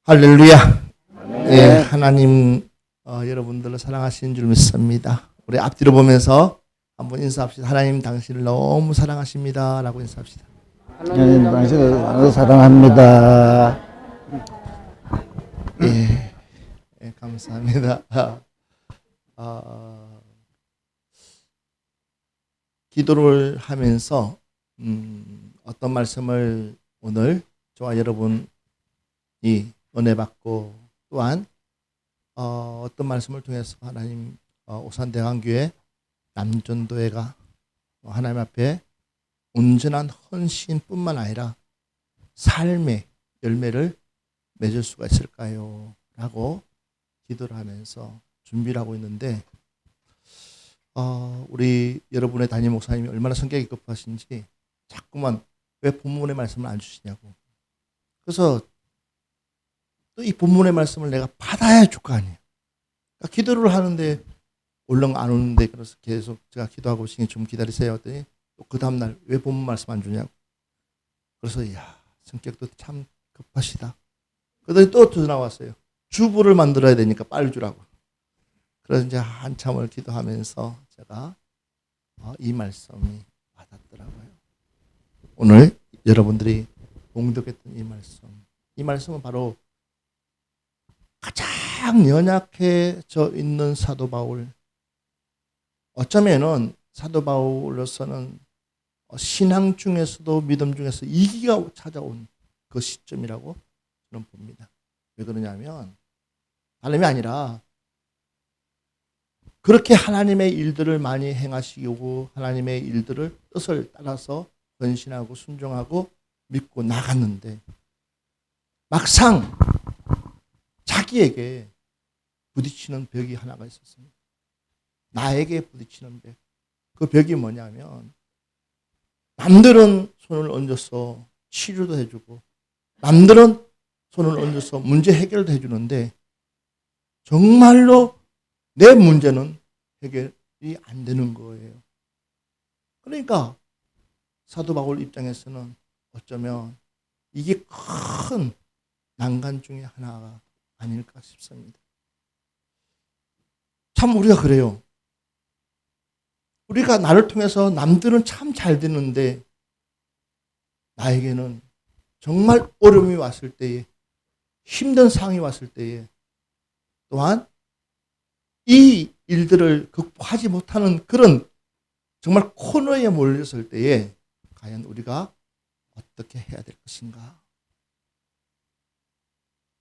할렐루야. 예, 하나님 여러분들을 사랑하시는 줄 믿습니다. 우리 앞뒤로 보면서 한번 인사합시다. 하나님 당신을 너무 사랑하십니다 라고 인사합시다. 하나님 당신을 사랑합니다. 예, 감사합니다. 기도를 하면서 어떤 말씀을 오늘 저와 여러분이 은혜 받고 또한 어떤 말씀을 통해서 하나님 오산대강교회 남전도회가 하나님 앞에 온전한 헌신뿐만 아니라 삶의 열매를 맺을 수가 있을까요? 라고 기도를 하면서 준비를 하고 있는데 우리 여러분의 담임 목사님이 얼마나 성격이 급하신지 자꾸만 왜 본문의 말씀을 안 주시냐고. 그래서 또 이 본문의 말씀을 내가 받아야 줄 거 아니에요. 그러니까 기도를 하는데 얼른 안 오는데 그래서 계속 제가 기도하고 있으니 좀 기다리세요 했더니 또 그 다음날 왜 본문 말씀 안 주냐고. 그래서 성격도 참 급하시다. 그러더니 또 전화 왔어요. 주부를 만들어야 되니까 빨리 주라고. 그래서 이제 한참을 기도하면서 제가 이 말씀이 와닿더라고요. 오늘 여러분들이 봉독했던 이 말씀은 바로 가장 연약해져 있는 사도 바울. 어쩌면은 사도 바울로서는 신앙 중에서도 믿음 중에서 위기가 찾아온 그 시점이라고 저는 봅니다. 왜 그러냐면 다름이 아니라 그렇게 하나님의 일들을 많이 행하시고 하나님의 일들을 뜻을 따라서 헌신하고 순종하고 믿고 나갔는데 막상 자기에게 부딪히는 벽이 하나가 있었습니다. 나에게 부딪히는 벽. 그 벽이 뭐냐면 남들은 손을 얹어서 치료도 해주고 남들은 손을 얹어서 문제 해결도 해주는데 정말로 내 문제는 해결이 안 되는 거예요. 그러니까 사도 바울 입장에서는 어쩌면 이게 큰 난간 중에 하나가 아닐까 싶습니다. 참 우리가 그래요. 우리가 나를 통해서 남들은 참 잘 되는데 나에게는 정말 어려움이 왔을 때에 힘든 상황이 왔을 때에 또한 이 일들을 극복하지 못하는 그런 정말 코너에 몰렸을 때에 과연 우리가 어떻게 해야 될 것인가.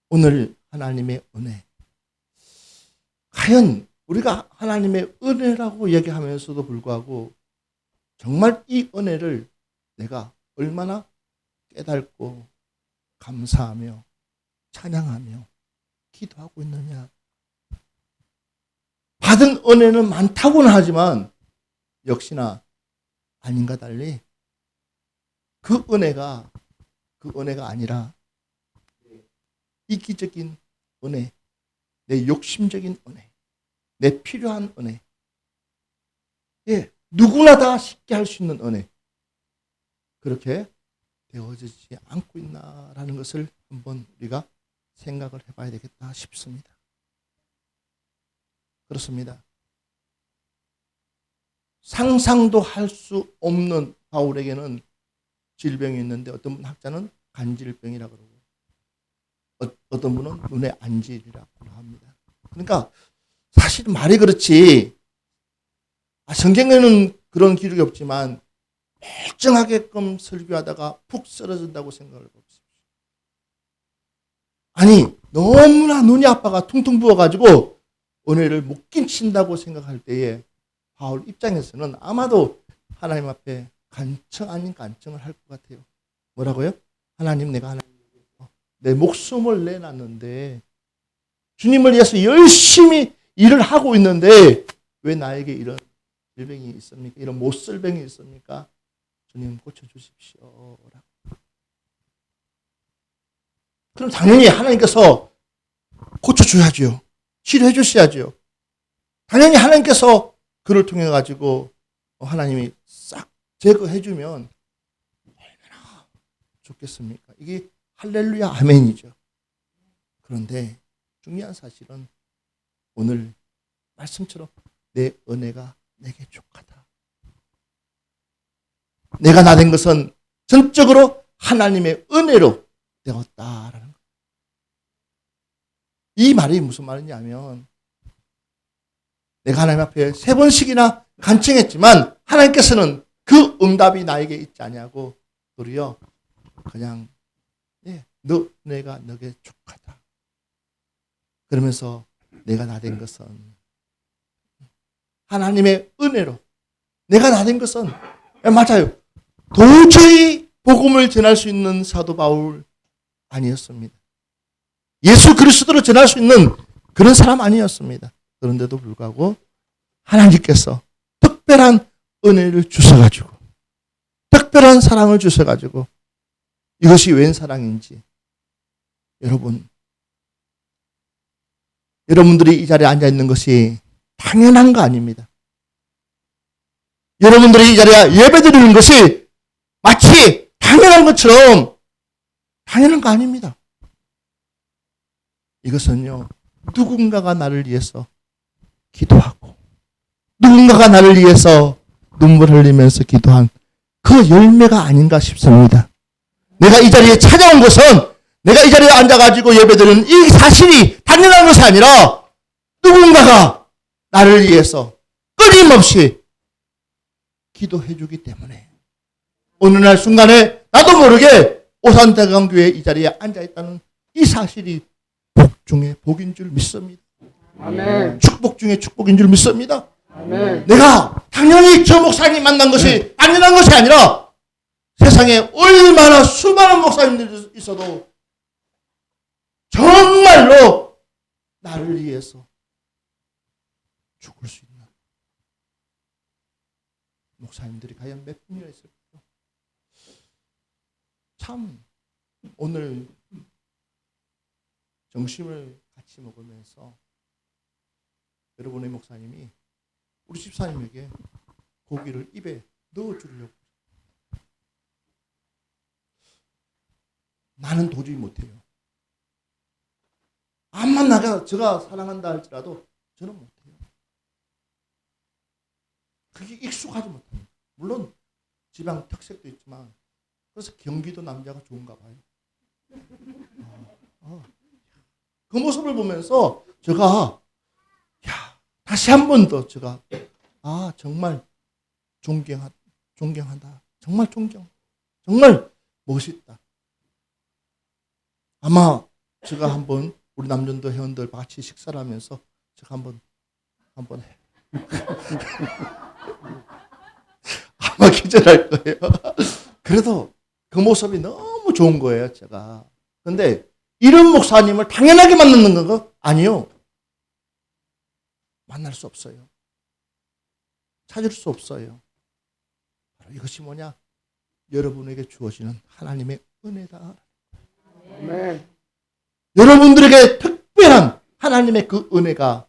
오늘 하나님의 은혜. 과연 우리가 하나님의 은혜라고 얘기하면서도 불구하고 정말 이 은혜를 내가 얼마나 깨닫고 감사하며 찬양하며 기도하고 있느냐. 받은 은혜는 많다고는 하지만 역시나 아닌가 달리 그 은혜가 아니라 이기적인 은혜, 내 욕심적인 은혜, 내 필요한 은혜, 누구나 다 쉽게 할 수 있는 은혜, 그렇게 되어지지 않고 있나라는 것을 한번 우리가 생각을 해봐야 되겠다 싶습니다. 그렇습니다. 상상도 할 수 없는 바울에게는 질병이 있는데 어떤 학자는 간질병이라고 그러고 어떤 분은 눈의 안질이라고 합니다. 그러니까 사실 말이 그렇지 성경에는 그런 기록이 없지만 멀쩡하게끔 설교하다가 푹 쓰러진다고 생각을 해봅시다. 아니 너무나 눈이 아파가 퉁퉁 부어가지고 은혜를 못 끼친다고 생각할 때에 바울 입장에서는 아마도 하나님 앞에 간청 아닌 간청을 할 것 같아요. 뭐라고요? 하나님, 내가 하나님 내 목숨을 내놨는데 주님을 위해서 열심히 일을 하고 있는데 왜 나에게 이런 질병이 있습니까? 이런 못쓸병이 있습니까? 주님 고쳐주십시오. 그럼 당연히 하나님께서 고쳐줘야죠. 치료해 주셔야죠. 당연히 하나님께서 그를 통해 가지고 하나님이 싹 제거해 주면 얼마나 좋겠습니까? 이게 할렐루야 아멘이죠. 그런데 중요한 사실은 오늘 말씀처럼 내 은혜가 내게 족하다. 내가 나된 것은 전적으로 하나님의 은혜로 되었다라는 거예요. 이 말이 무슨 말이냐면 내가 하나님 앞에 3번씩이나 간청했지만 하나님께서는 그 응답이 나에게 있지 아니하고 도리어 그냥 너 내가 너에게 족하다. 그러면서 내가 나된 것은 하나님의 은혜로 내가 나된 것은 맞아요. 도저히 복음을 전할 수 있는 사도 바울 아니었습니다. 예수 그리스도를 전할 수 있는 그런 사람 아니었습니다. 그런데도 불구하고 하나님께서 특별한 은혜를 주셔가지고 특별한 사랑을 주셔가지고 이것이 웬 사랑인지 여러분들이 이 자리에 앉아있는 것이 당연한 거 아닙니다. 여러분들이 이 자리에 예배드리는 것이 마치 당연한 것처럼 당연한 거 아닙니다. 이것은요, 누군가가 나를 위해서 기도하고 누군가가 나를 위해서 눈물 흘리면서 기도한 그 열매가 아닌가 싶습니다. 내가 이 자리에 찾아온 것은 내가 이 자리에 앉아가지고 예배드리는 이 사실이 당연한 것이 아니라 누군가가 나를 위해서 끊임없이 기도해주기 때문에 어느 날 순간에 나도 모르게 오산대강교회 이 자리에 앉아있다는 이 사실이 복 중에 복인 줄 믿습니다. 아멘. 축복 중에 축복인 줄 믿습니다. 아멘. 내가 당연히 저 목사님 만난 것이 당연한 것이 아니라 세상에 얼마나 수많은 목사님들이 있어도 정말로 나를 위해서 죽을 수 있는 목사님들이 과연 몇 분이나 있을까요? 참 오늘 점심을 같이 먹으면서 여러분의 목사님이 우리 집사님에게 고기를 입에 넣어주려고 나는 도저히 못해요. 암만 나가 제가 사랑한다 할지라도 저는 못해요. 그게 익숙하지 못합니다. 물론 지방 특색도 있지만 그래서 경기도 남자가 좋은가 봐요. 그 모습을 보면서 제가 다시 한 번 더 제가 정말 존경한다. 정말 존경. 정말 멋있다. 아마 제가 한번 우리 남전도 회원들 같이 식사를 하면서 제가 한번 해. 아마 기절할 거예요. 그래도 그 모습이 너무 좋은 거예요, 제가. 근데 이런 목사님을 당연하게 만나는 거 아니요. 만날 수 없어요. 찾을 수 없어요. 바로 이것이 뭐냐? 여러분에게 주어지는 하나님의 은혜다. 아멘. 여러분들에게 특별한 하나님의 그 은혜가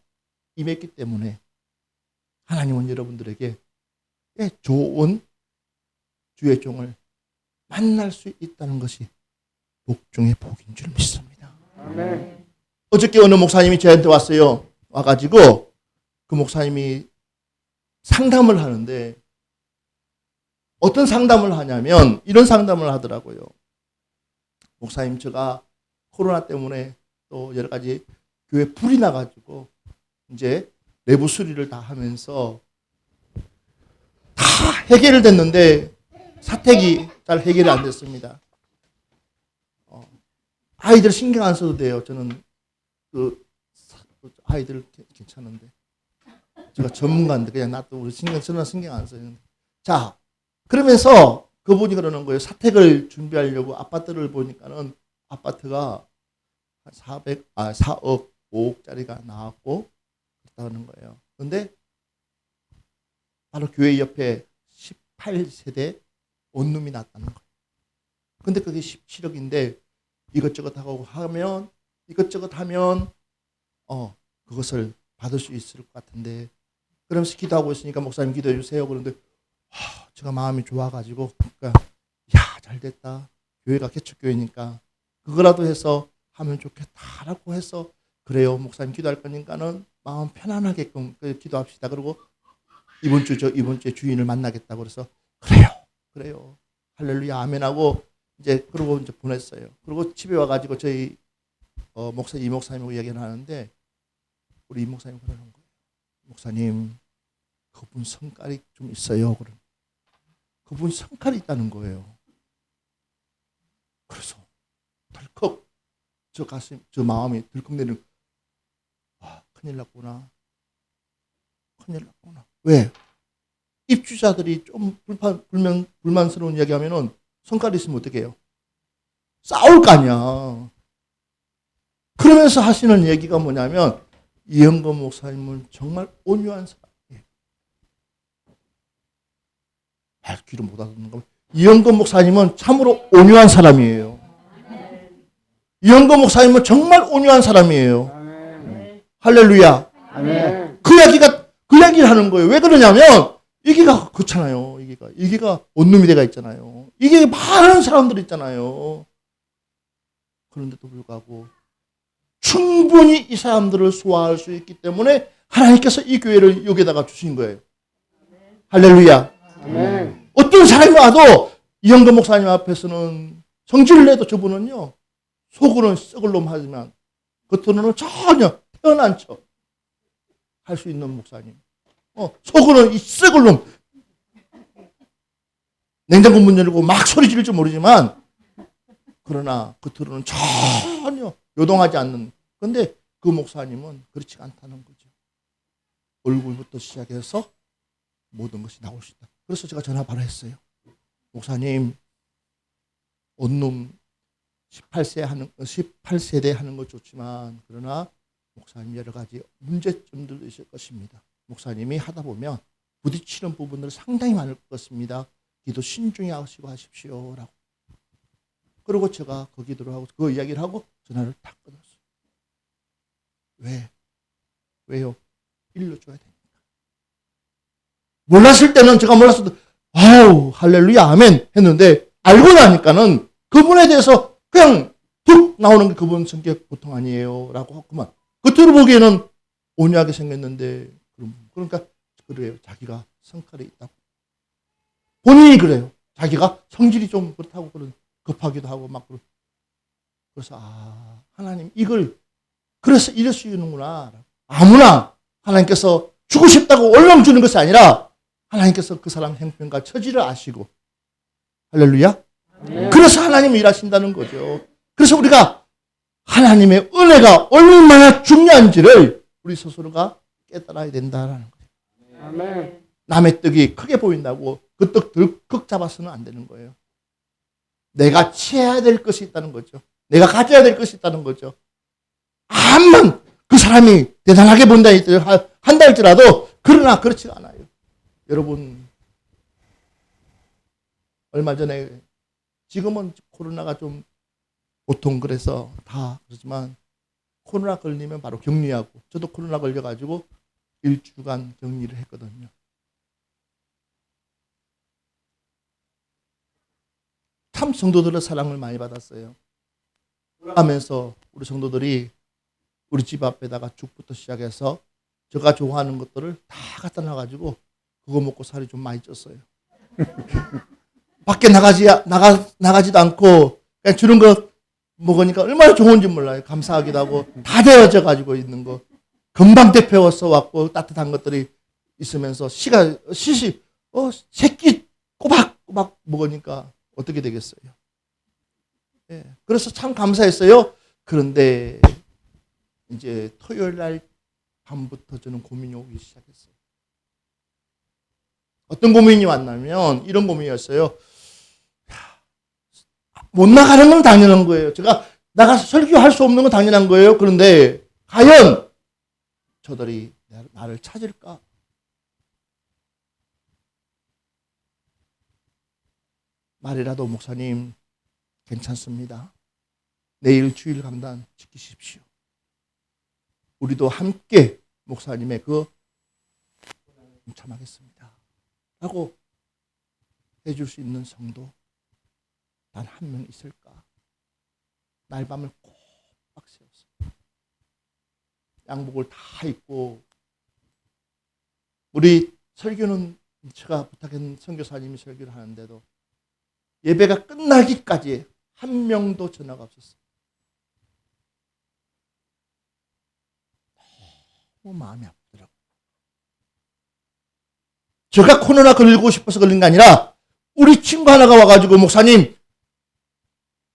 임했기 때문에 하나님은 여러분들에게 좋은 주의 종을 만날 수 있다는 것이 복 중의 복인 줄 믿습니다. 아멘. 어저께 어느 목사님이 저한테 왔어요. 와가지고 그 목사님이 상담을 하는데 어떤 상담을 하냐면 이런 상담을 하더라고요. 목사님, 제가 코로나 때문에 또 여러 가지 교회 불이 나가지고 이제 내부 수리를 다 하면서 다 해결이 됐는데 사택이 잘 해결이 안 됐습니다. 아이들 신경 안 써도 돼요. 저는 그 아이들 괜찮은데 제가 전문가인데 그냥 놔두고 우리 저는 신경 안 써요. 자, 그러면서 그분이 그러는 거예요. 사택을 준비하려고 아파트를 보니까는 아파트가 4억 5억짜리가 나왔고 그렇다는 거예요. 그런데 바로 교회 옆에 18세대 원룸이 났다는 거예요. 근데 그게 17억인데 이것저것 하고 하면 그것을 받을 수 있을 것 같은데 그러면서 기도하고 있으니까 목사님 기도해 주세요. 그런데 제가 마음이 좋아가지고 그러니까 잘 됐다. 교회가 개척교회니까 그거라도 해서 하면 좋겠다라고 해서 그래요. 목사님 기도할 거니까는 마음 편안하게끔 기도합시다. 그리고 이번 주에 주인을 만나겠다고 그래서 그래요. 할렐루야 아멘하고 이제 그러고 이제 보냈어요. 그리고 집에 와가지고 저희 이 목사님하고 이야기를 하는데 우리 이 목사님 그러는 거예요. 목사님 그분 성깔이 좀 있어요. 그분 성깔이 있다는 거예요. 그래서 덜컥 저 마음이 덜컥 내리는 큰일 났구나. 왜? 입주자들이 좀 불만스러운 이야기 하면은 성깔이 있으면 어떻게 해요? 싸울 거 아니야. 그러면서 하시는 얘기가 뭐냐면 이영건 목사님은 정말 온유한 사람이에요. 귀를 못 알아듣는 거. 이영건 목사님은 참으로 온유한 사람이에요. 이영건 목사님은 정말 온유한 사람이에요. 아멘. 할렐루야. 아멘. 그 이야기를 하는 거예요. 왜 그러냐면 이게가 그렇잖아요. 이게가 온누미대가 있잖아요. 이게 많은 사람들 있잖아요. 그런데도 불구하고 충분히 이 사람들을 소화할 수 있기 때문에 하나님께서 이 교회를 여기다가 주신 거예요. 할렐루야. 아멘. 어떤 사람이 와도 이영건 목사님 앞에서는 성질을 내도 저분은요 속으로는 썩을 놈 하지만 겉으로는 전혀 태어난 척 할 수 있는 목사님. 속으로는 이 썩을 놈. 냉장고 문 열고 막 소리 지를 줄 모르지만 그러나 겉으로는 전혀 요동하지 않는. 그런데 그 목사님은 그렇지 않다는 거죠. 얼굴부터 시작해서 모든 것이 나올 수 있다. 그래서 제가 전화 바로 했어요. 목사님, 온룸 18세대 하는 것 좋지만 그러나 목사님 여러 가지 문제점들도 있을 것입니다. 목사님이 하다 보면 부딪히는 부분들 상당히 많을 것 같습니다. 기도 신중히 하시고 하십시오라고. 그리고 제가 그 기도를 하고 그 이야기를 하고 전화를 탁 끊었어요. 왜요? 일러줘야 되니까. 몰랐을 때는 제가 몰랐어도 아우 할렐루야 아멘 했는데 알고 나니까는 그분에 대해서 그냥 툭 나오는 게 그분 성격 보통 아니에요 라고 했구만. 겉으로 보기에는 온유하게 생겼는데 그러니까 그래요. 자기가 성깔이 있다고. 본인이 그래요. 자기가 성질이 좀 그렇다고 급하기도 하고 막 그래서 하나님 이걸 그래서 이럴 수 있는구나. 아무나 하나님께서 주고 싶다고 얼렁 주는 것이 아니라 하나님께서 그 사람 형편과 처지를 아시고 할렐루야. 네. 그래서 하나님이 일하신다는 거죠. 그래서 우리가 하나님의 은혜가 얼마나 중요한지를 우리 스스로가 깨달아야 된다는 거예요. 아멘. 남의 떡이 크게 보인다고 그 떡 덜컥 잡아서는 안 되는 거예요. 내가 취해야 될 것이 있다는 거죠. 내가 가져야 될 것이 있다는 거죠. 암만 그 사람이 대단하게 본다 한다 할지라도 그러나 그렇지 않아요. 여러분 얼마 전에 지금은 코로나가 좀 보통 그래서 다 그러지만 코로나 걸리면 바로 격리하고 저도 코로나 걸려가지고 일주간 격리를 했거든요. 참 성도들의 사랑을 많이 받았어요. 하면서 우리 성도들이 우리 집 앞에다가 죽부터 시작해서 제가 좋아하는 것들을 다 갖다 놔가지고 그거 먹고 살이 좀 많이 쪘어요. 밖에 나가지도 않고 그냥 주는 거 먹으니까 얼마나 좋은지 몰라요. 감사하기도 하고 다 데워져 가지고 있는 거 금방 데펴서 왔고 따뜻한 것들이 있으면서 새끼 꼬박꼬박 먹으니까 어떻게 되겠어요? 예, 그래서 참 감사했어요. 그런데 이제 토요일 날 밤부터 저는 고민이 오기 시작했어요. 어떤 고민이 왔냐면 이런 고민이었어요. 못 나가는 건 당연한 거예요. 제가 나가서 설교할 수 없는 건 당연한 거예요. 그런데 과연 저들이 나를 찾을까? 말이라도 목사님 괜찮습니다. 내일 주일 감단 지키십시오. 우리도 함께 목사님의 그 참하겠습니다. 라고 해줄 수 있는 성도 단 한 명 있을까? 날밤을 꼭 양복을 다 입고 우리 설교는 제가 부탁한 선교사님이 설교를 하는데도 예배가 끝나기까지 한 명도 전화가 없었어요. 너무 마음이 아프더라고요. 제가 코로나 걸리고 싶어서 걸린 게 아니라 우리 친구 하나가 와가지고 목사님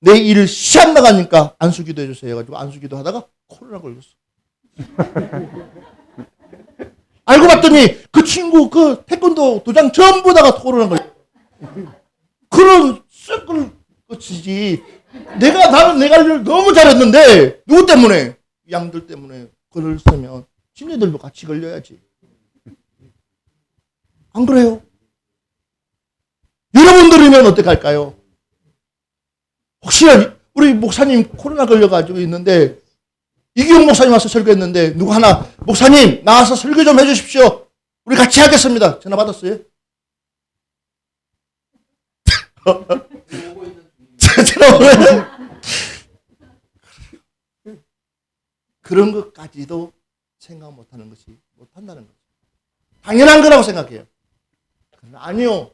내 일 시험 나가니까 안수기도 해주세요 해가지고 안수기도 하다가 코로나 걸렸어. 알고 봤더니 그 친구 그 태권도 도장 전부 다가 코로나 걸렸어. 그런 썩을 것이지 나는 내가 일을 너무 잘했는데 누구 때문에? 양들 때문에 걸렸으면 지네들도 같이 걸려야지. 안 그래요? 여러분들이면 어떡할까요? 혹시나 우리 목사님 코로나 걸려가지고 있는데 이기용 목사님 와서 설교했는데 누구 하나 목사님 나와서 설교 좀 해주십시오. 우리 같이 하겠습니다. 전화 받았어요? 그런 것까지도 생각 못하는 것이 못한다는 거죠. 당연한 거라고 생각해요. 그러나 아니요.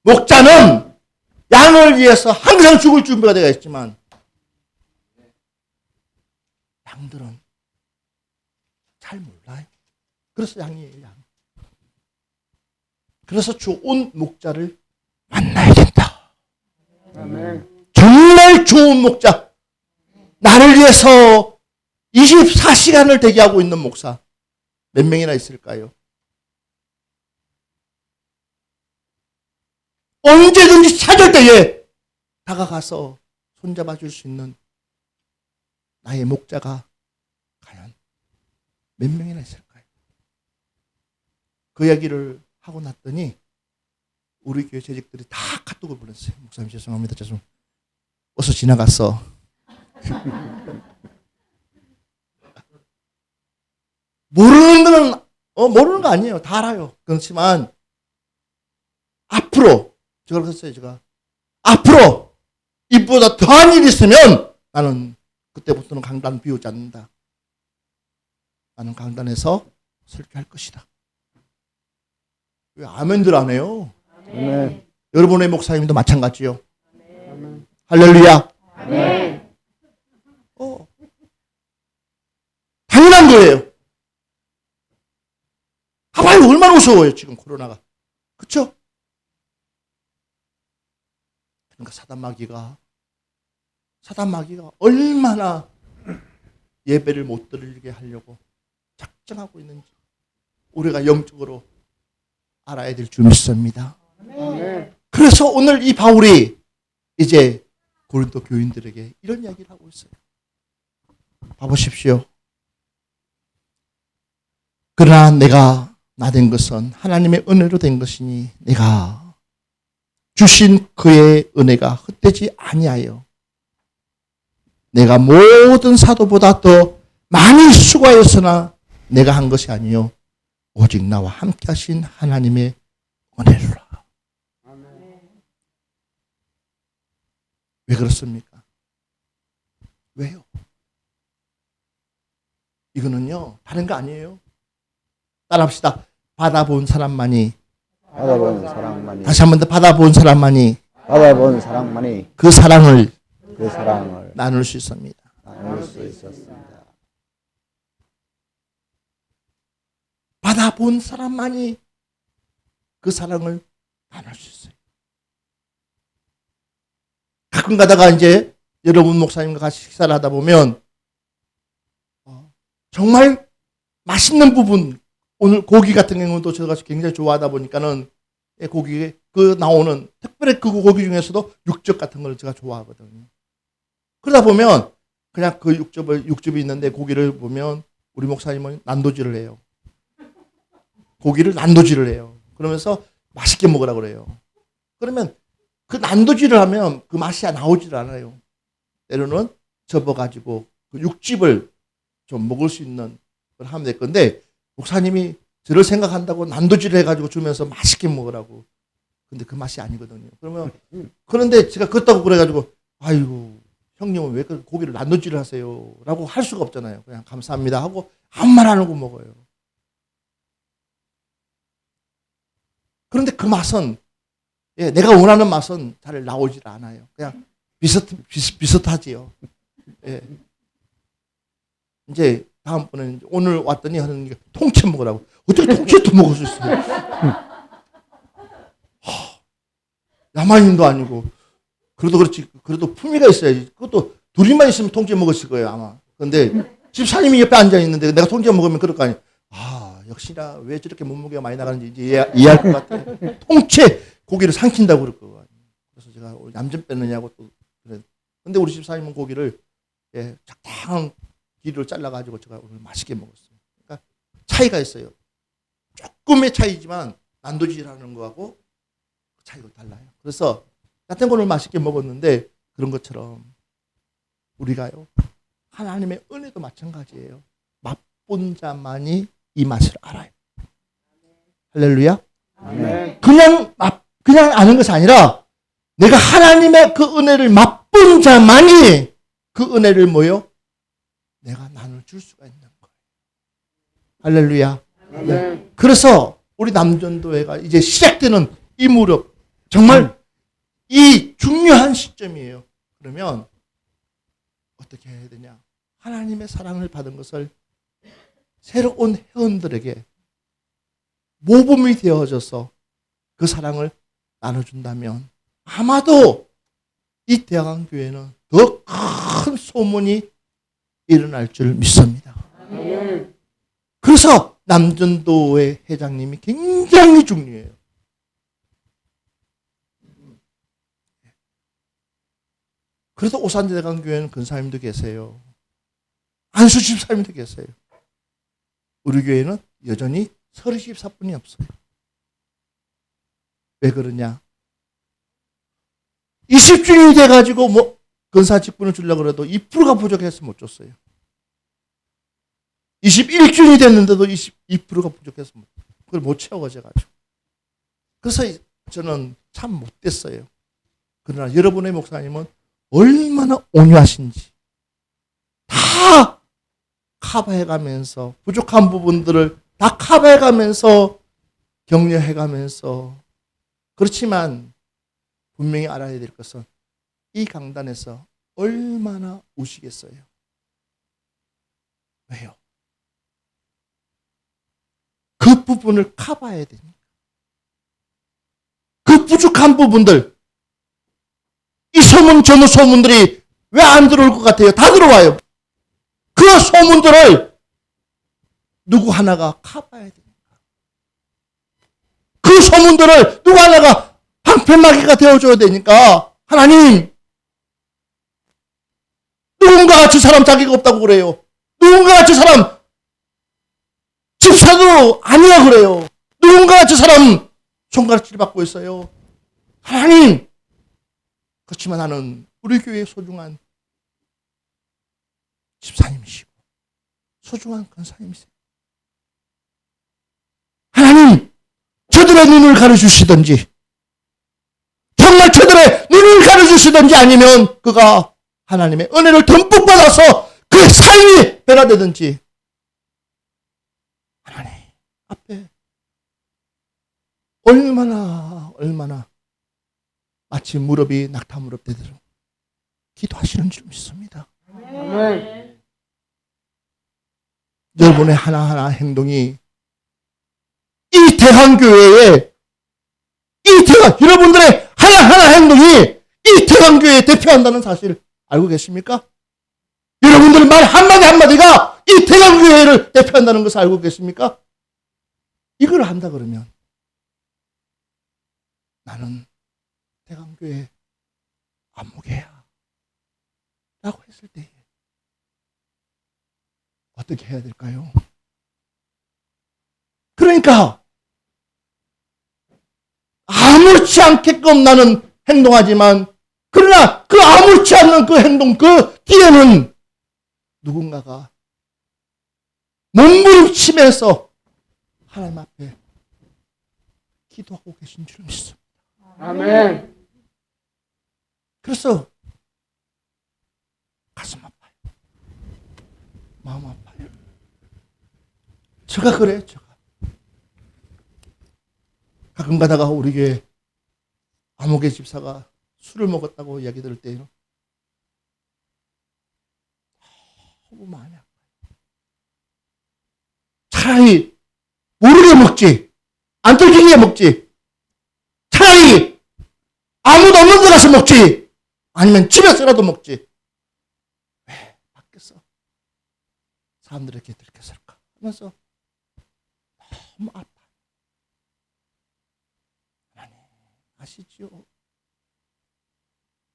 목자는 양을 위해서 항상 죽을 준비가 되어 있지만 양들은 잘 몰라요. 그래서 양이에요. 양. 그래서 좋은 목자를 만나야 된다. 아멘. 정말 좋은 목자. 나를 위해서 24시간을 대기하고 있는 목사 몇 명이나 있을까요? 언제든지 찾을 때에 다가가서 손잡아 줄 수 있는 나의 목자가 과연 몇 명이나 있을까요? 그 이야기를 하고 났더니 우리 교회 재직들이 다 카톡을 보냈어요. 목사님 죄송합니다. 어서 지나갔어. 모르는 거 아니에요. 다 알아요. 그렇지만 앞으로 제가 그랬어요. 앞으로 이보다 더한 일이 있으면 나는 그때부터는 강단 비우지 않는다. 나는 강단에서 설교할 것이다. 왜 아멘들 안 해요? 아멘. 여러분의 목사님도 마찬가지요. 아멘. 할렐루야. 아멘. 당연한 거예요. 봐봐요. 얼마나 무서워요. 지금 코로나가. 그렇죠? 그러니까 사단 마귀가 얼마나 예배를 못 드리게 하려고 작정하고 있는지 우리가 영적으로 알아야 될 줄 믿습니다. 아멘. 그래서 오늘 이 바울이 이제 고린도 교인들에게 이런 이야기를 하고 있어요. 봐보십시오. 그러나 내가 나된 것은 하나님의 은혜로 된 것이니 내가 주신 그의 은혜가 헛되지 아니하여 내가 모든 사도보다 더 많이 수고하였으나 내가 한 것이 아니요 오직 나와 함께 하신 하나님의 은혜로라. 아멘. 왜 그렇습니까? 왜요? 이거는요 다른 거 아니에요. 따라합시다. 받아본 사람만이 받아본 사랑만이 다시 한 번 더 받아본 사람만이 받아본 사랑만이 그 사랑을 그 사랑을 나눌 수 있습니다. 나눌 수 있었습니다. 받아본 사람만이 그 사랑을 나눌 수 있어요. 가끔 가다가 이제 여러분 목사님과 같이 식사를 하다 보면 정말 맛있는 부분, 오늘 고기 같은 경우도 제가 굉장히 좋아하다 보니까는 고기에 그 나오는 특별히 그 고기 중에서도 육즙 같은 걸 제가 좋아하거든요. 그러다 보면 그냥 그 육즙이 있는데 고기를 보면 우리 목사님은 난도질을 해요. 고기를 난도질을 해요. 그러면서 맛있게 먹으라고 그래요. 그러면 그 난도질을 하면 그 맛이 나오질 않아요. 때로는 접어가지고 그 육즙을 좀 먹을 수 있는 걸 하면 될 건데 목사님이 저를 생각한다고 난도질을 해가지고 주면서 맛있게 먹으라고. 근데 그 맛이 아니거든요. 그러면 그런데 제가 그렇다고 그래가지고 아이고 형님은 왜 그 고기를 난도질을 하세요? 라고 할 수가 없잖아요. 그냥 감사합니다 하고 아무 말 안 하고 먹어요. 그런데 그 맛은 예, 내가 원하는 맛은 잘 나오질 않아요. 그냥 비슷하지요. 예. 이제 다음번에는 오늘 왔더니 하는 게 통째 먹으라고. 어떻게 통째도 먹을 수 있어요? 야만인도 아니고. 그래도 그렇지. 그래도 품위가 있어야지. 그것도 둘이만 있으면 통째 먹었을 거예요, 아마. 그런데 집사님이 옆에 앉아 있는데 내가 통째 먹으면 그럴 거 아니에요. 아, 역시나 왜 저렇게 몸무게가 많이 나가는지 이제 이해할 것 같아요. 통째 고기를 삼킨다고 그럴 거예요. 그래서 제가 얌전 뺐느냐고 또 그래. 근데 우리 집사님은 고기를 예, 적당한 길이로 잘라가지고 제가 오늘 맛있게 먹었어요. 그러니까 차이가 있어요. 조금의 차이지만 난도질하는 거하고 차이가 달라요. 그래서 같은 거를 맛있게 먹었는데 그런 것처럼 우리가요 하나님의 은혜도 마찬가지예요. 맛본 자만이 이 맛을 알아요. 할렐루야. 아멘. 그냥 아는 것이 아니라 내가 하나님의 그 은혜를 맛본 자만이 그 은혜를 뭐요? 내가 나눠줄 수가 있는 거예요. 할렐루야. 아멘. 그래서 우리 남전도회가 이제 시작되는 이 무렵 정말 이 중요한 시점이에요. 그러면 어떻게 해야 되냐? 하나님의 사랑을 받은 것을 새로운 회원들에게 모범이 되어져서 그 사랑을 나눠준다면 아마도 이 대학교회는 더 큰 소문이 일어날 줄 믿습니다. 아멘. 그래서 남전도회 회장님이 굉장히 중요해요. 그래서 오산대강교회는 근사님도 계세요. 안수 집사님도 계세요. 우리 교회는 여전히 서리 집사뿐이 없어요. 왜 그러냐? 20주년이 돼가지고 뭐 근사 직분을 주려고 해도 2%가 부족해서 못 줬어요. 21주년이 됐는데도 22%가 부족해서 그걸 못 채워가지고. 그래서 저는 참 못됐어요. 그러나 여러분의 목사님은 얼마나 온유하신지 다 커버해가면서 부족한 부분들을 다 커버해가면서 격려해가면서 그렇지만 분명히 알아야 될 것은 이 강단에서 얼마나 우시겠어요. 왜요? 그 부분을 커버해야 되니까. 그 부족한 부분들 이 소문 저 소문들이 왜 안 들어올 것 같아요? 다 들어와요. 그 소문들을 누구 하나가 커버해야 됩니다. 그 소문들을 누구 하나가 방패막이가 되어줘야 되니까 하나님 누군가가 저 사람 자기가 없다고 그래요. 누군가가 저 사람 집사도 아니야 그래요. 누군가가 저 사람 손가락질 받고 있어요. 하나님 그렇지만 나는 우리 교회의 소중한 집사님이시고 소중한 권사님이세요. 하나님 저들의 눈을 가려주시든지 정말 저들의 눈을 가려주시든지 아니면 그가 하나님의 은혜를 듬뿍 받아서 그 삶이 변화되든지 하나님 앞에 얼마나 마치 무릎이 낙타 무릎 되도록 기도하시는 줄 믿습니다. 아멘. 여러분의 하나하나 행동이 이 대한교회에 여러분들의 하나하나 행동이 이 대한교회에 대표한다는 사실 알고 계십니까? 여러분들 말 한마디 한마디가 이 대한교회를 대표한다는 것을 알고 계십니까? 이걸 한다 그러면 나는 대한교회 안목회야 라고 했을 때 어떻게 해야 될까요? 그러니까 아무렇지 않게끔 나는 행동하지만 그러나 그 아무렇지 않는 그 행동 그 뒤에는 누군가가 몸부림치면서 하나님 앞에 기도하고 계신 줄 믿습니다. 아멘. 그래서 가슴 아파요. 마음 아파요. 제가 그래요. 제가 가끔 가다가 우리 교회 아무개 집사가 술을 먹었다고 이야기 들을 때요, 너무 마음이 아파요. 차라리 모르게 먹지, 안 들키게 먹지, 차라리 아무도 없는 데 가서 먹지, 아니면 집에서라도 먹지. 왜 밖에서 사람들에게 들켰을까 하면서 너무 아파. 하나님 아시지요?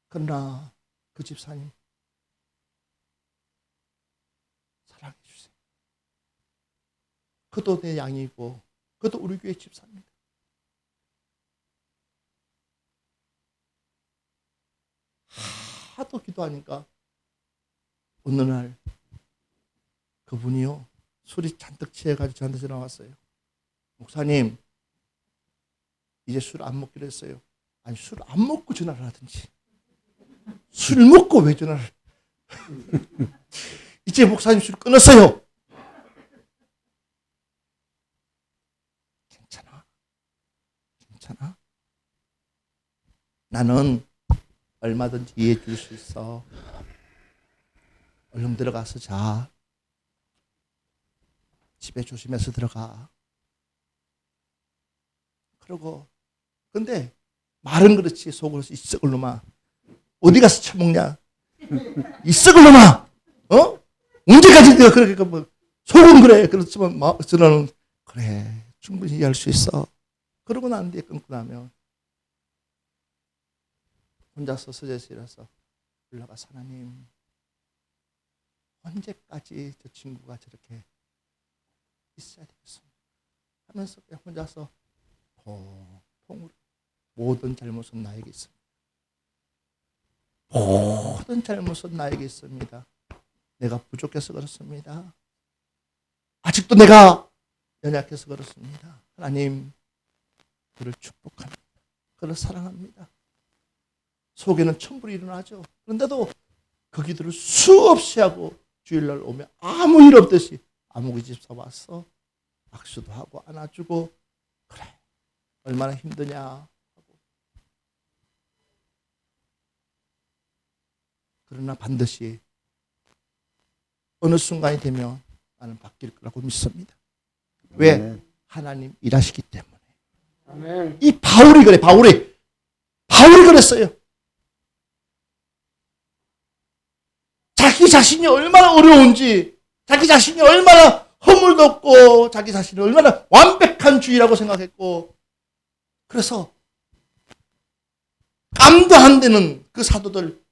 그러나 그 집사님 사랑해 주세요. 그도 내 양이고 그도 우리 교회 집사입니다. 하도 기도하니까 어느 날 그분이요, 술이 잔뜩 취해가지고 저한테 전화 왔어요. 목사님, 이제 술 안 먹기로 했어요. 아니, 술 안 먹고 전화를 하든지, 술 먹고 왜 전화를 이제 목사님 술 끊었어요. 괜찮아. 나는 얼마든지 이해해 줄 수 있어. 얼른 들어가서 자. 집에 조심해서 들어가. 그러고, 근데 말은 그렇지 속으로 이 썩을 놈아, 어디 가서 처먹냐, 이 썩을 놈아, 언제까지 내가 그렇게 뭐 속은 그래. 그렇지만 저는 그래, 충분히 이해할 수 있어. 그러고 난 뒤에 끊고 나면 혼자서 서재에서 일어서 올라가서, 하나님, 언제까지 저 친구가 저렇게 있어야 되겠습니까 하면서 그냥 혼자서 통으로, 모든 잘못은 나에게 있습니다. 모든 잘못은 나에게 있습니다. 내가 부족해서 그렇습니다. 아직도 내가 연약해서 그렇습니다. 하나님, 그를 축복합니다. 그를 사랑합니다. 속에는 천불이 일어나죠. 그런데도 그 기도를 수없이 하고 주일날 오면 아무 일 없듯이 아무개 집사 왔어, 악수도 하고 안아주고, 그래 얼마나 힘드냐 하고. 그러나 반드시 어느 순간이 되면 나는 바뀔 거라고 믿습니다. 왜? 네. 하나님 일하시기 때문에. 아멘. 이 바울이 그래. 바울이 그랬어요. 자기 자신이 얼마나 어려운지, 자기 자신이 얼마나 허물도 없고, 자기 자신이 얼마나 완벽한 주의라고 생각했고, 그래서 깜도 안 되는 그 사도들,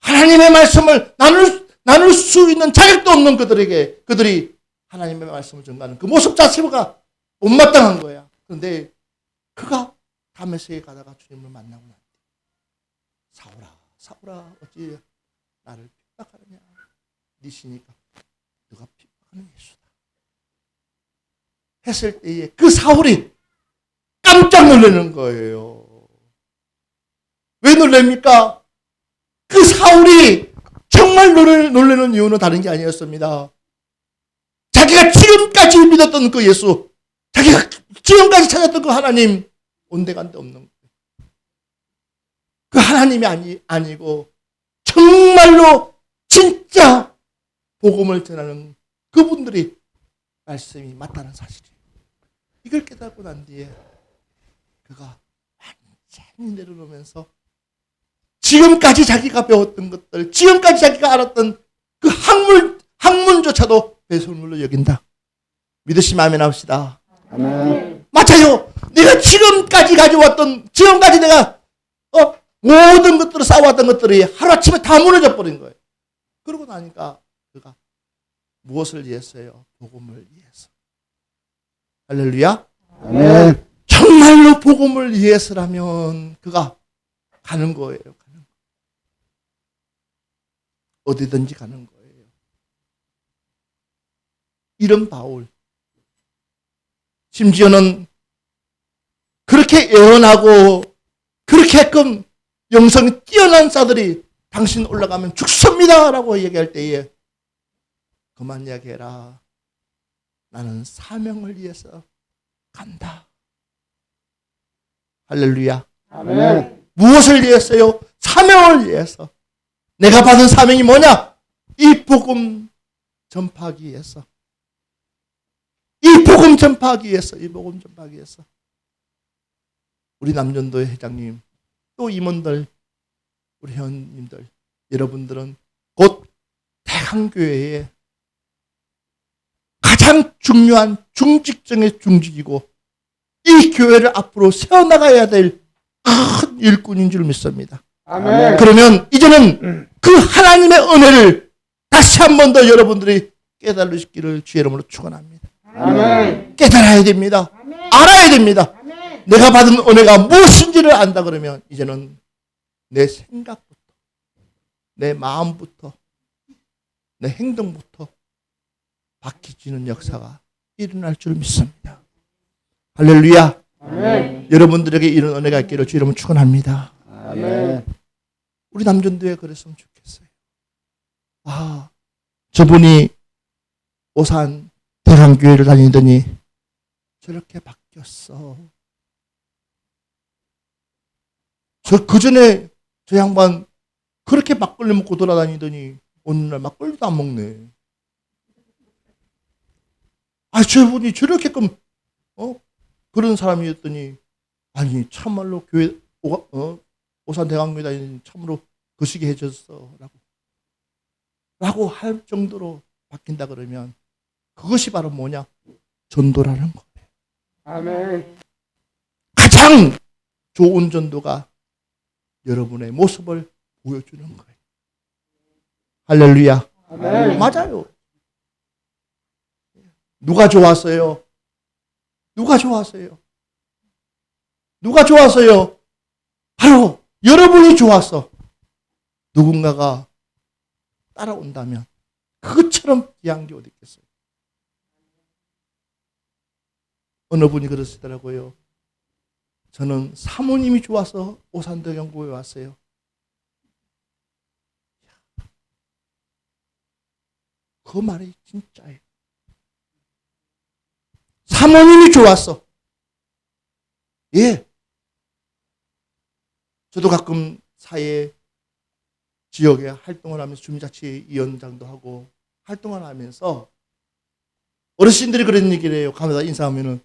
하나님의 말씀을 나눌 수 있는 자격도 없는 그들이 하나님의 말씀을 전가하는 그 모습 자체가 못마땅한 거야. 그런데 그가 다메섹에 가다가 주님을 만나고 난 뒤에, 사울아 어찌 나를 핍박하느냐, 네 시니까 너가 핍박하는 예수다 했을 때에 그 사울이 깜짝 놀라는 거예요. 왜 놀랍니까? 그 사울이 정말 놀라는 이유는 다른 게 아니었습니다. 자기가 지금까지 믿었던 그 예수, 자기가 지금까지 찾았던 그 하나님, 온데간데 없는 거예요. 그 하나님이 아니고 정말로 진짜 복음을 전하는 그분들이 말씀이 맞다는 사실이에요. 이걸 깨닫고 난 뒤에 그가 완전히 내려놓으면서 지금까지 자기가 배웠던 것들, 지금까지 자기가 알았던 그 학문조차도 배설물로 여긴다. 믿으시면 아멘 합시다. 아멘. 맞아요. 내가 지금까지 가져왔던, 지금까지 내가 모든 것들을 쌓아왔던 것들이 하루아침에 다 무너져 버린 거예요. 그러고 나니까 그가 무엇을 위해서요? 복음을 위해서. 할렐루야. 아멘. 정말로 복음을 위해서라면 그가 가는 거예요. 어디든지 가는 거예요. 이런 바울, 심지어는 그렇게 예언하고 그렇게끔 영성이 뛰어난 자들이 당신 올라가면 죽습니다 라고 얘기할 때에 그만 이야기해라. 나는 사명을 위해서 간다. 할렐루야. 아멘. 무엇을 위해서요? 사명을 위해서. 내가 받은 사명이 뭐냐? 이 복음 전파하기 위해서. 이 복음 전파하기 위해서. 이 복음 전파하기 위해서. 우리 남전도의 회장님, 또 임원들, 우리 회원님들, 여러분들은 곧 대강교회의 가장 중요한 중직정의 중직이고 이 교회를 앞으로 세워나가야 될 큰 일꾼인 줄 믿습니다. 아멘. 그러면 이제는 그 하나님의 은혜를 다시 한 번 더 여러분들이 깨달으시기를 주의 이름으로 축원합니다. 아멘. 깨달아야 됩니다. 알아야 됩니다. 내가 받은 은혜가 무엇인지를 안다 그러면 이제는 내 생각부터, 내 마음부터, 내 행동부터 바뀌지는 역사가 일어날 줄 믿습니다. 할렐루야. 아멘. 여러분들에게 이런 은혜가 있기를 주 이름으로 축원합니다. 아멘. 우리 남전도에 그랬으면 좋겠어요. 아, 저분이 오산 대강교회를 다니더니 저렇게 바뀌었어. 그 전에 저 양반 그렇게 막걸리 먹고 돌아다니더니 어느 날 막걸리도 안 먹네. 아, 저분이 저렇게끔 그런 사람이었더니 아니 참말로 교회 오산 대강교회 다니는 참으로 거시기 해줬어 라고 할 정도로 바뀐다 그러면 그것이 바로 뭐냐? 전도라는 거예요. 아멘. 가장 좋은 전도가 여러분의 모습을 보여주는 거예요. 할렐루야. 아멘. 맞아요. 누가 좋았어요? 누가 좋았어요? 누가 좋았어요? 바로 여러분이 좋았어. 누군가가 따라온다면 그것처럼 귀한 게 어디 있겠어요? 어느 분이 그러시더라고요. 저는 사모님이 좋아서 오산대경교회에 왔어요. 그 말이 진짜예요. 사모님이 좋았어. 예. 저도 가끔 사회 지역에 활동을 하면서 주민자치위원장도 하고 활동을 하면서 어르신들이 그런 얘기를 해요. 가면서 인사하면은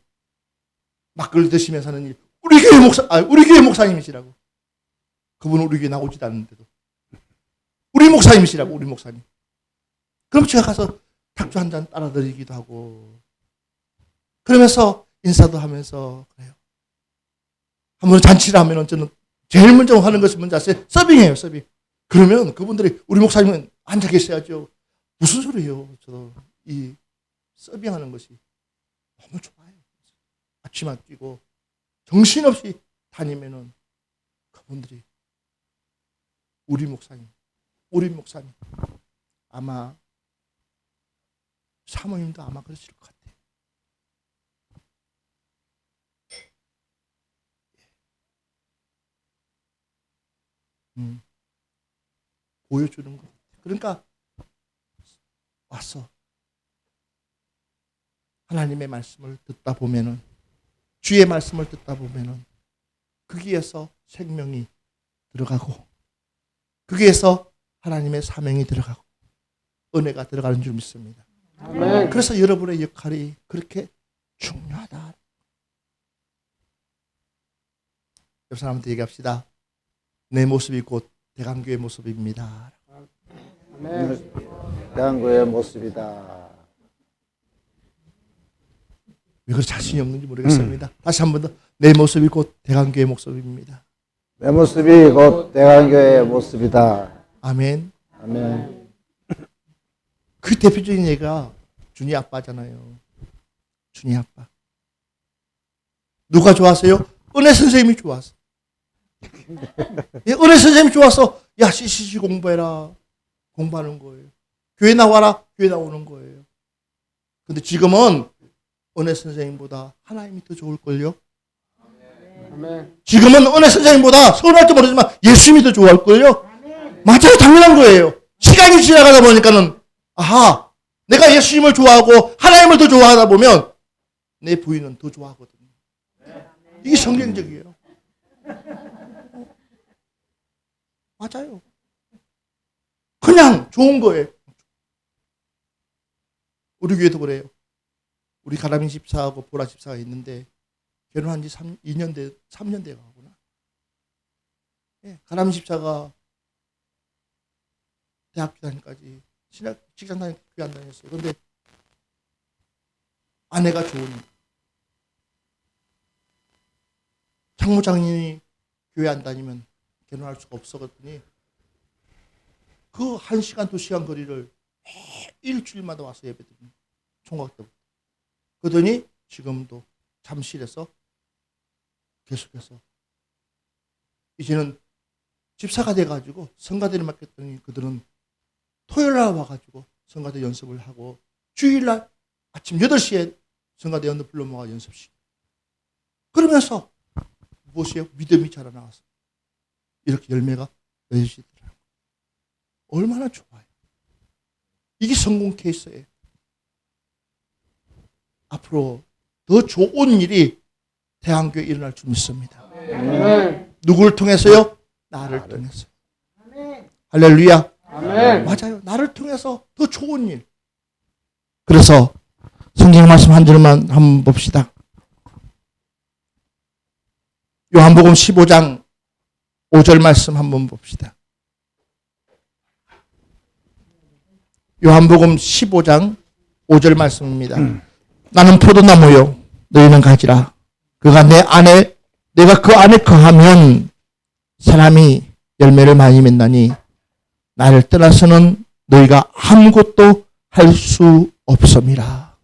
막걸리 드시면서 하는 일. 우리 교회 목사님이시라고. 그분은 우리 교회 나오지도 않는데도. 우리 목사님이시라고, 우리 목사님. 그럼 제가 가서 탁주 한 잔 따라 드리기도 하고. 그러면서 인사도 하면서 그래요. 한번 잔치를 하면은 저는 제일 먼저 하는 것이 뭔지 아세요? 서빙이에요, 서빙. 그러면 그분들이 우리 목사님은 앉아 계셔야죠. 무슨 소리예요? 저도 이 서빙하는 것이 너무 좋아요. 아침 안 뛰고 정신없이 다니면은 그분들이 우리 목사님 아마 사모님도 아마 그러실 것 같아요. 보여주는 거. 그러니까 왔어. 하나님의 말씀을 듣다 보면은 주의 말씀을 듣다 보면은 거기에서 생명이 들어가고 거기에서 하나님의 사명이 들어가고 은혜가 들어가는 줄 믿습니다. 아멘. 그래서 여러분의 역할이 그렇게 중요하다. 옆 사람한테 얘기합시다. 내 모습이 곧 대강교회 모습입니다. 아멘. 대한교회의 모습이다. 왜 그렇게 자신이 없는지 모르겠습니다. 다시 한 번 더. 내 모습이 곧 대강교회 모습입니다. 내 모습이 곧 대한교회의 모습이다. 아멘. 아멘. 그 대표적인 예가 준이 아빠잖아요. 준이 아빠. 누가 좋았어요? 은혜 선생님이 좋았어. 예, 은혜 선생님이 좋았어. 야, CCC 공부해라. 공부하는 거예요. 교회 나와라. 교회 나오는 거예요. 근데 지금은 은혜 선생님보다 하나님이 더 좋을걸요? 아멘. 지금은 은혜 선생님보다 서운할지 모르지만 예수님이 더 좋을걸요? 맞아요. 당연한 거예요. 시간이 지나가다 보니까는 아하, 내가 예수님을 좋아하고 하나님을 더 좋아하다 보면 내 부인은 더 좋아하거든요. 이게 성경적이에요. 맞아요. 그냥 좋은 거예요. 우리 교회도 그래요. 우리 가라민 집사하고 보라 집사가 있는데 결혼한 지 3년 돼 가구나. 예, 가라민 집사가 대학교 다니까지 직장 다니고 교회 안 다녔어요. 그런데 아내가 좋으니 장모장님이 교회 안 다니면 결혼할 수가 없었거든요. 그 1시간, 2시간 거리를 일주일마다 와서 예배드립니다. 총각 때부터. 그러더니 지금도 잠실에서 계속해서 이제는 집사가 돼가지고 성가대를 맡겼더니 그들은 토요일날 와가지고 성가대 연습을 하고 주일날 아침 8시에 성가대 연습 불러 모아 연습식. 그러면서 무엇이에요? 믿음이 자라나와서 이렇게 열매가 맺어지더라고요. 얼마나 좋아요. 이게 성공 케이스예요. 앞으로 더 좋은 일이 대한교회에 일어날 줄 믿습니다. 아멘. 누구를 통해서요? 나를 통해서. 할렐루야. 아멘. 맞아요. 나를 통해서 더 좋은 일. 그래서 성경 말씀 한 줄만 한번 봅시다. 요한복음 15장 5절 말씀 한번 봅시다. 요한복음 15장 5절 말씀입니다. 나는 포도나무요 너희는 가지라. 그가 내 안에 내가 그 안에 거하면 사람이 열매를 많이 맺나니 나를 떠나서는 너희가 아무것도 할 수 없음이라.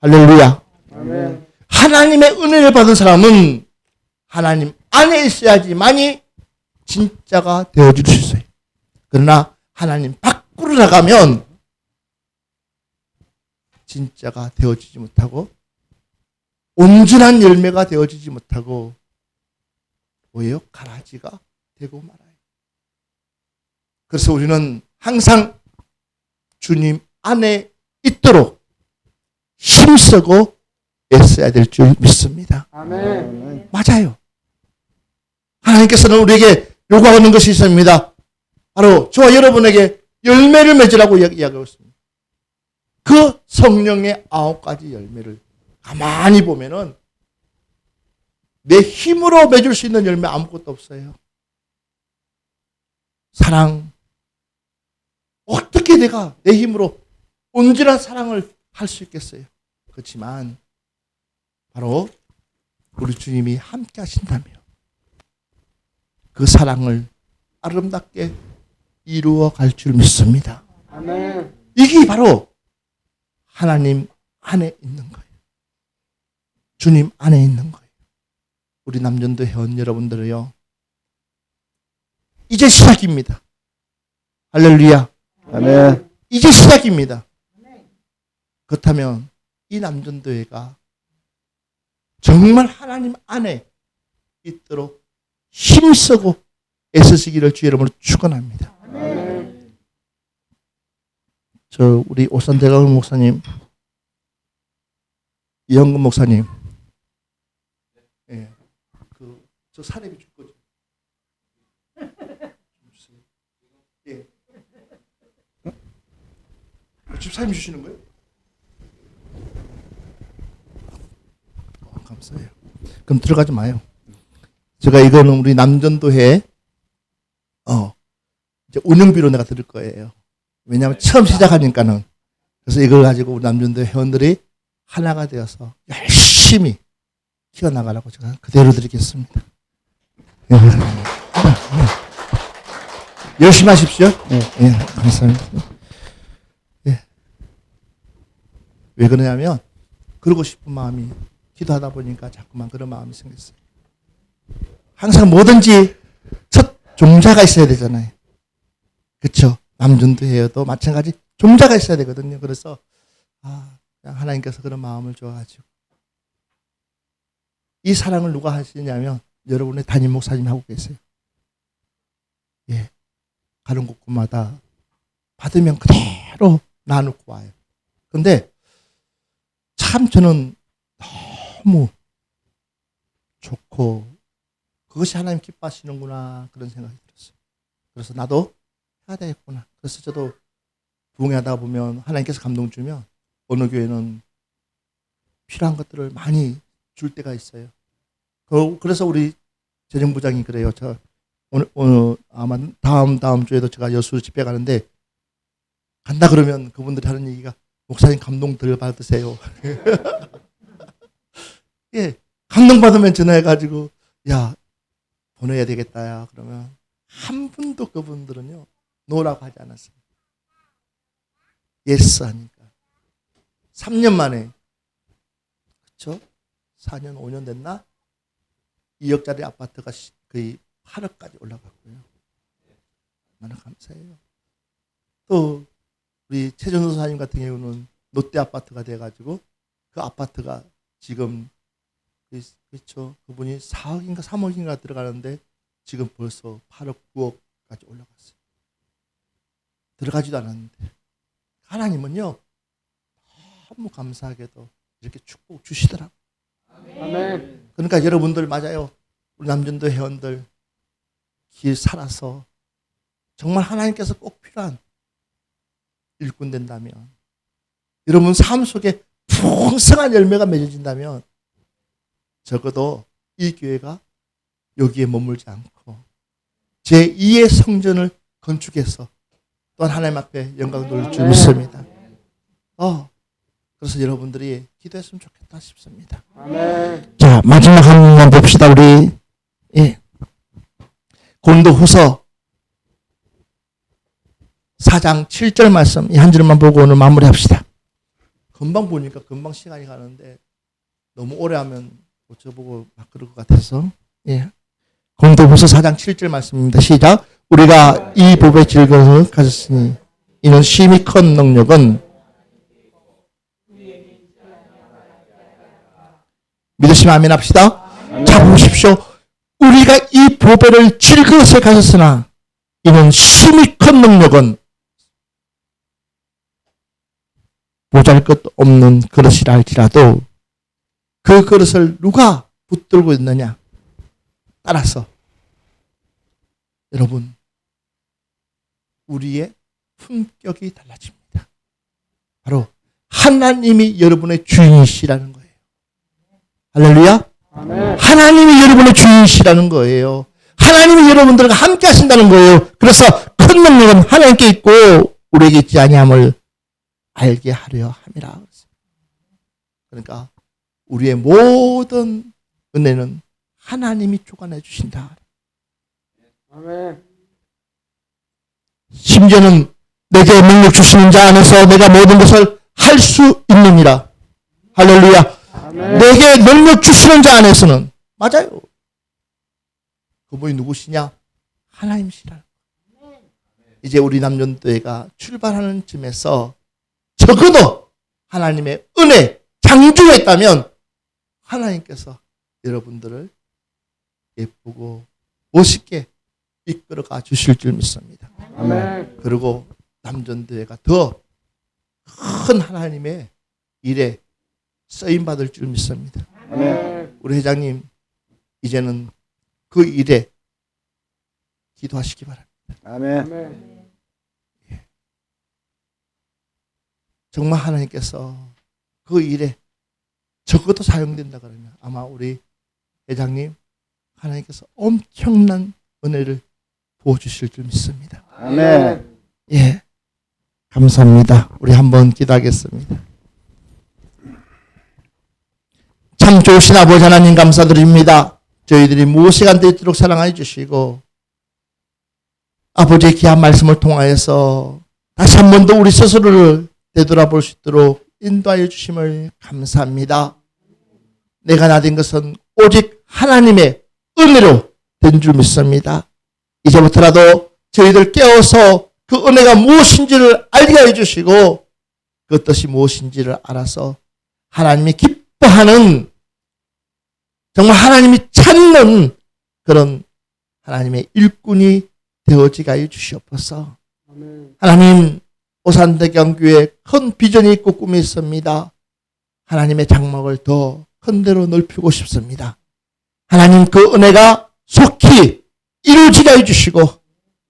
할렐루야. 아멘. 하나님의 은혜를 받은 사람은 하나님 안에 있어야지만이 진짜가 되어줄 수 있어요. 그러나 하나님 밖으로 나가면 진짜가 되어지지 못하고 온전한 열매가 되어지지 못하고 뭐예요? 가라지가 되고 말아요. 그래서 우리는 항상 주님 안에 있도록 힘쓰고 애써야 될 줄 믿습니다. 아멘. 맞아요. 하나님께서는 우리에게 요구하는 것이 있습니다. 바로 저와 여러분에게 열매를 맺으라고 이야기하고 있습니다. 그 성령의 9가지 열매를 가만히 보면은 내 힘으로 맺을 수 있는 열매 아무것도 없어요. 사랑. 어떻게 내가 내 힘으로 온전한 사랑을 할 수 있겠어요? 그렇지만 바로 우리 주님이 함께 하신다면 그 사랑을 아름답게 이루어 갈 줄 믿습니다. 아멘. 이게 바로 하나님 안에 있는 거예요. 주님 안에 있는 거예요. 우리 남전도 회원 여러분들이요. 이제 시작입니다. 할렐루야. 아멘. 이제 시작입니다. 그렇다면 이 남전도회가 정말 하나님 안에 있도록 힘쓰고 애쓰시기를 주 여러분을 축원합니다. 아멘. 저 우리 오산대강 목사님, 이영근 목사님, 예, 저 사례비 줄 거죠? 예, 집사님 주시는 거예요? 감사해요. 그럼 들어가지 마요. 제가 이거는 우리 남전도회 이제 운영비로 내가 드릴 거예요. 왜냐하면 처음 시작하니까는. 그래서 이걸 가지고 우리 남전도회 회원들이 하나가 되어서 열심히 키워나가라고 제가 그대로 드리겠습니다. 예, 열심히 하십시오. 예, 감사합니다. 예. 왜 그러냐면 그러고 싶은 마음이 기도하다 보니까 자꾸만 그런 마음이 생겼어요. 항상 뭐든지 첫 종자가 있어야 되잖아요. 그렇죠? 남전도회여도 마찬가지 종자가 있어야 되거든요. 그래서 그냥 하나님께서 그런 마음을 줘가지고 이 사랑을 누가 하시냐면 여러분의 담임 목사님이 하고 계세요. 예, 가는 곳마다 받으면 그대로 나누고 와요. 근데 참 저는 너무 좋고 그것이 하나님 기뻐하시는구나 그런 생각이 들었어요. 그래서 나도 해야 되겠구나. 그래서 저도 부흥하다 보면 하나님께서 감동 주면 어느 교회는 필요한 것들을 많이 줄 때가 있어요. 그래서 우리 재정부장이 그래요. 저 오늘 아마 다음 주에도 제가 여수 집회 가는데 간다 그러면 그분들이 하는 얘기가 목사님 감동 덜 받으세요. 예, 감동 받으면 전화해가지고 야 보내야 되겠다 야 그러면 한 분도 그분들은요 노라고 하지 않았어요. 예스 하니까 3년 만에 그렇죠? 4년 5년 됐나? 2억짜리 아파트가 거의 8억까지 올라갔고요. 얼마나 감사해요. 또 우리 최전도 사님 같은 경우는 롯데 아파트가 돼가지고 그 아파트가 지금 그렇죠. 그분이 4억인가 3억인가 들어가는데 지금 벌써 8억 9억까지 올라갔어요. 들어가지도 않았는데 하나님은요 너무 감사하게도 이렇게 축복 주시더라고요. 아멘. 그러니까 여러분들 맞아요. 우리 남전도 회원들 길 살아서 정말 하나님께서 꼭 필요한 일꾼 된다면 여러분 삶 속에 풍성한 열매가 맺어진다면 적어도 이 교회가 여기에 머물지 않고 제2의 성전을 건축해서 또한 하나님 앞에 영광 돌릴 줄 믿습니다. 그래서 여러분들이 기도했으면 좋겠다 싶습니다. 아멘. 자, 마지막 한 번 봅시다. 우리 고린도후서 4장 7절 말씀 이 한 줄만 보고 오늘 마무리합시다. 금방 보니까 금방 시간이 가는데 너무 오래 하면 저보고 막 그럴 것 같아서 고린도후서 4장 7절 말씀입니다. 시작. 우리가 이 법의 즐거움을 가졌으니 이는 심히 큰 능력은 믿으시면 아멘 합시다. 자 보십시오. 우리가 이 보배를 즐거워서 가졌으나 이는 심히 큰 능력은 보잘것없는 그릇이라 할지라도 그 그릇을 누가 붙들고 있느냐 따라서 여러분 우리의 품격이 달라집니다. 바로 하나님이 여러분의 주인이시라는 거예요. 할렐루야. 아멘. 하나님이 여러분의 주인이시라는 거예요. 하나님이 여러분들과 함께 하신다는 거예요. 그래서 큰 능력은 하나님께 있고 우리에게 있지 아니함을 알게 하려 함이라. 그러니까 우리의 모든 은혜는 하나님이 주관해 주신다. 아멘. 심지어는 내게 능력 주시는 자 안에서 내가 모든 것을 할 수 있느니라. 할렐루야. 아멘. 내게 능력 주시는 자 안에서는 맞아요. 그분이 누구시냐? 하나님이시라. 이제 우리 남전도회가 출발하는 쯤에서 적어도 하나님의 은혜 장중했다면 하나님께서 여러분들을 예쁘고 멋있게 이끌어가 주실 줄 믿습니다. 아멘. 그리고 남전도회가 더 큰 하나님의 일에 쓰임받을 줄 믿습니다. 아멘. 우리 회장님 이제는 그 일에 기도하시기 바랍니다. 아멘. 아멘. 정말 하나님께서 그 일에 적어도 사용된다 그러면 아마 우리 회장님 하나님께서 엄청난 은혜를 부어주실 줄 믿습니다. 아멘. 예, 감사합니다. 우리 한번 기도하겠습니다. 참 좋으신 아버지 하나님 감사드립니다. 저희들이 무엇이 안 되도록 사랑하여 주시고 아버지의 귀한 말씀을 통하여서 다시 한 번 더 우리 스스로를 되돌아볼 수 있도록 인도하여 주심을 감사합니다. 내가 나된 것은 오직 하나님의 은혜로 된 줄 믿습니다. 이제부터라도 저희들 깨워서 그 은혜가 무엇인지를 알게 해 주시고 그 뜻이 무엇인지를 알아서 하나님이 기뻐하는 정말 하나님이 찾는 그런 하나님의 일꾼이 되어지게 하여 주시옵소서. 아멘. 하나님, 오산대경교회 큰 비전이 있고 꿈이 있습니다. 하나님의 장막을 더 큰 데로 넓히고 싶습니다. 하나님, 그 은혜가 속히 이루어지게 해주시고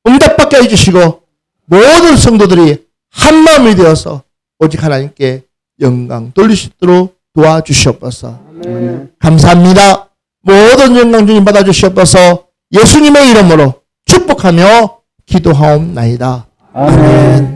응답받게 해주시고 모든 성도들이 한마음이 되어서 오직 하나님께 영광 돌릴 수 있도록 도와주시옵소서. 아멘. 감사합니다. 모든 영광 주님 받아주시옵소서. 예수님의 이름으로 축복하며 기도하옵나이다. 아멘.